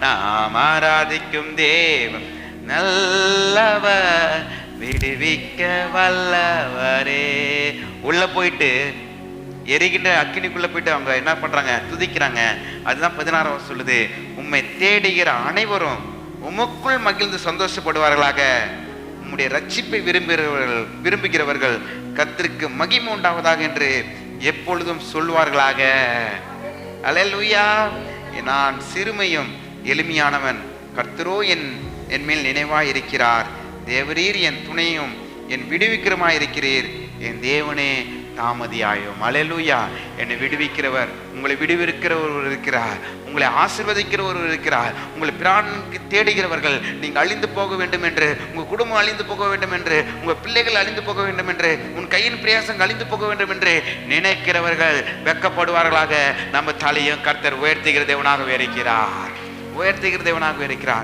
நாம் ஆராதிக்கும் தேவன் நல்லவர், விடுவிக்க வல்லவரே. உள்ள போயிட்டு எரிகின்ற அக்கினிக்குள்ள போயிட்டு அவங்க என்ன பண்றாங்க? துதிக்கிறாங்க. அதுதான் 16 சொல்லுது, உம்மை தேடுகிற அனைவரும் உமக்குள் மகிழ்ந்து சந்தோஷப்படுவார்களாக. உம்முடைய ரட்சிப்பை விரும்புகிறவர்கள் கர்த்தருக்கு மகிமை உண்டாவதாக என்று எப்பொழுதும் சொல்வார்களாக. அல்லேலூயா. நான் சிறுமையும் எளிமையானவன், கர்த்தரோ என் மேல் நினைவாய் இருக்கிறார். தேவரீர் என் துணையும் என் விடுவிக்கிறமாய் இருக்கிறீர். என் தேவனே தாமதியாயும். அல்லேலூயா. என்னை விடுவிக்கிறவர், உங்களை விடுவிக்கிற ஒருவர் இருக்கிறார், உங்களை ஆசீர்வதிக்கிற ஒருவர் இருக்கிறார். உங்களை பிரானுக்கு தேடுகிறவர்கள் நீங்கள் அழிந்து போக வேண்டும் என்று, உங்கள் குடும்பம் அழிந்து போக வேண்டும் என்று, உங்கள் பிள்ளைகள் அழிந்து போக வேண்டும் என்று, உன் கையின் பிரயாசங்கள் அழிந்து போக வேண்டும் என்று நினைக்கிறவர்கள் வெட்கப்படுவார்களாக. நம்ம தலையும் கர்த்தர் உயர்த்துகிற தேவனாகவே இருக்கிறார், உயர்த்துகிற தேவனாகவே இருக்கிறார்.